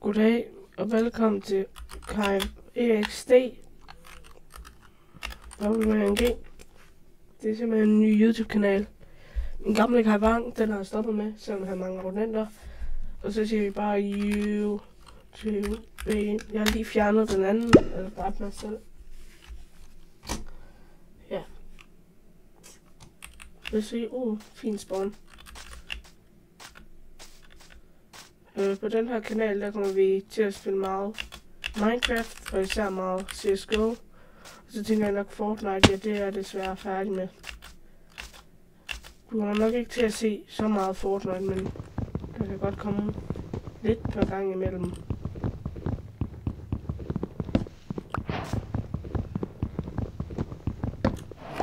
Goddag og velkommen til KFEXD WNG. Det er simpelthen en ny YouTube-kanal. Min gamle Kai Wang, den har jeg stoppet med, selvom jeg har mange abonnenter. Og så siger vi bare YouTube. Jeg har lige fjernet den anden, eller bare mig selv. Ja. Lad os se, fin spawn. På den her kanal, der kommer vi til at spille meget Minecraft, og især meget CSGO. Og så tænker jeg nok Fortnite, ja, det er jeg desværre færdig med. Du kommer nok ikke til at se så meget Fortnite, men der kan godt komme lidt per gang imellem.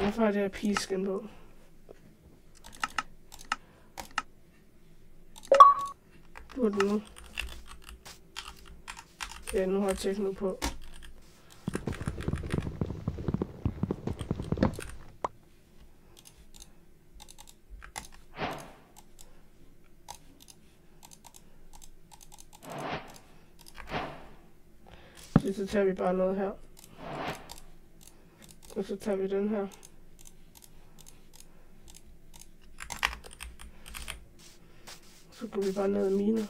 Hvorfor er det her pigeskin på? Nu er det nu. Ja, nu har jeg tekno på. Så tager vi bare noget her. Og så tager vi den her. Så går vi bare ned i miner.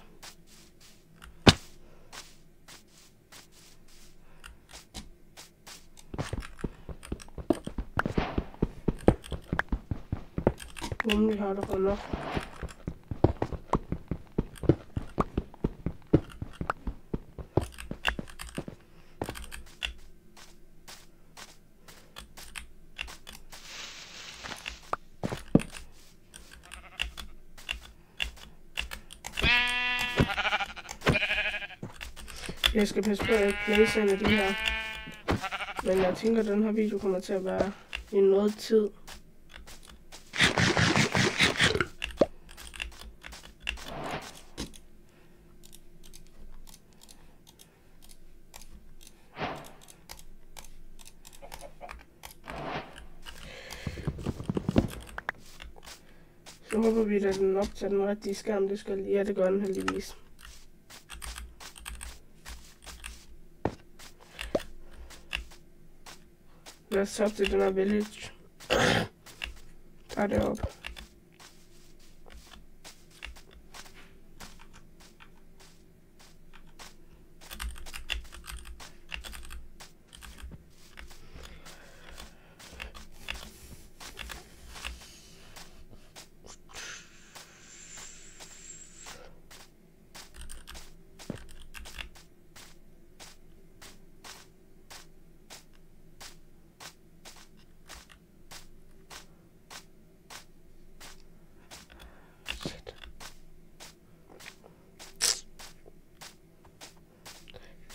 Vi har der nok. Jeg skal passe på at ikke blæse ind af de her. Men jeg tænker, at den her video kommer til at være i noget tid. Så håber vi, at den optager den rigtige skærm. Det skal lige, ja, det gør den heldigvis. Lad os tage til den her village. Tag det op.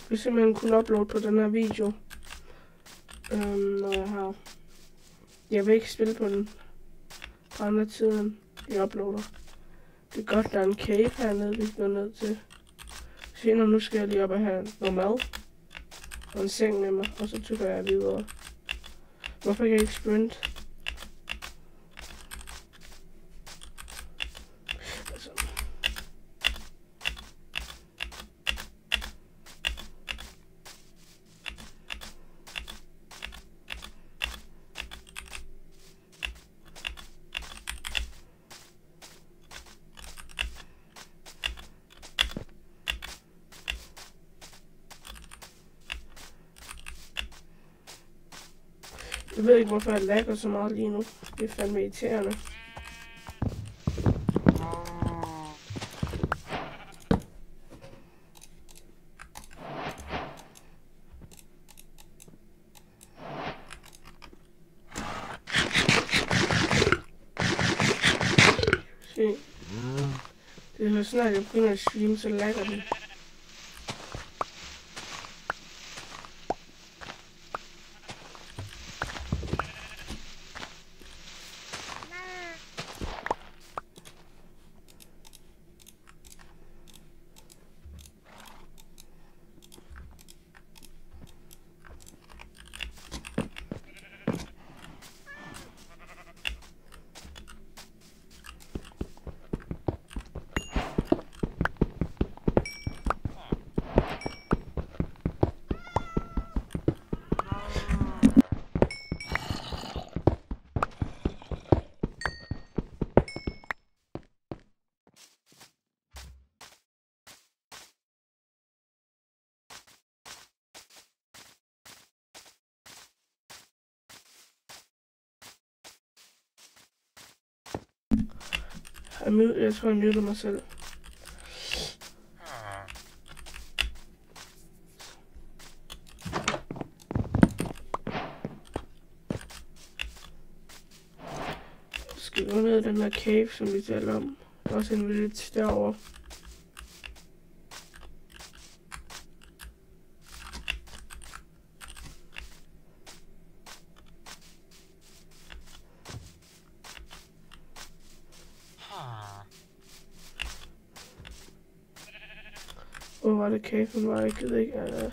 Jeg vil simpelthen kunne uploade på den her video, når jeg har. Jeg vil ikke spille på den på andre tider, end jeg uploader. Det er godt, der er en cave hernede, vi går ned til. Senere nu skal jeg lige op og have noget mad og en seng med mig, og så tykker jeg videre. Hvorfor kan jeg ikke sprint? Jeg ved ikke, hvorfor jeg lagger så meget lige nu. Det er fandme irriterende. Se. Det er så snart jeg begynder at streame, så lagger den. Jeg tror, jeg muter mig selv. Skal vi gå ned i den her cave, som vi taler om. Der er også en village derovre. Hvor var det caven var? Jeg gider ikke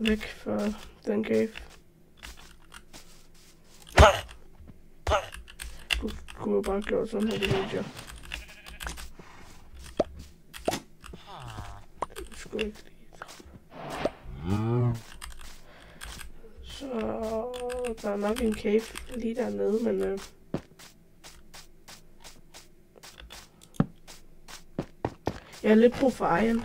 væk fra den cave. Du kunne jo bare gjort sådan her, det video. Det skulle ikke lige. Så der er nok en cave lige dernede, men jeg er lidt brug for iron.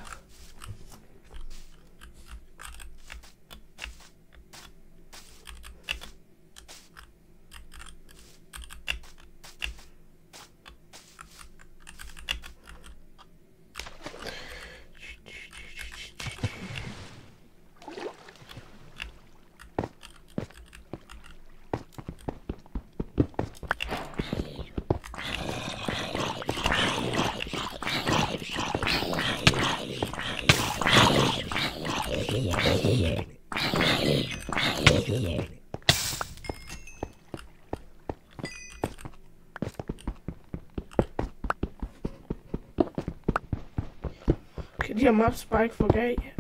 Okay, de her maps bare ikke få gag.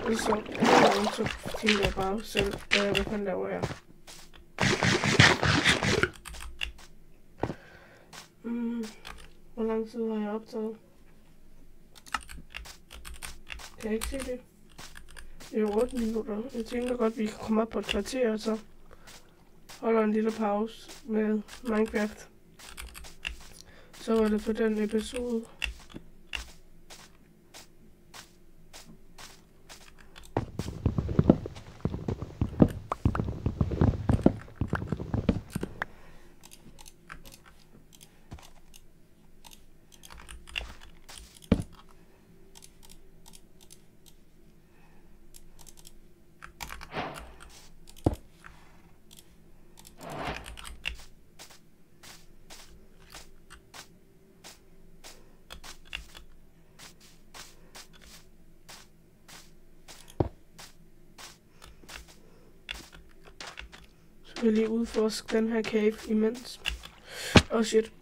Så tænker jeg bare selv, hvad fanden laver jeg? Hvor lang tid har jeg optaget? Kan jeg ikke se det? Det er jo 8 minutter. Jeg tænker godt, vi kan komme op på et kvarter, og så holder en lille pause med Minecraft. Så var det for den episode. Jeg vil lige udforske den her cave imens. Oh shit.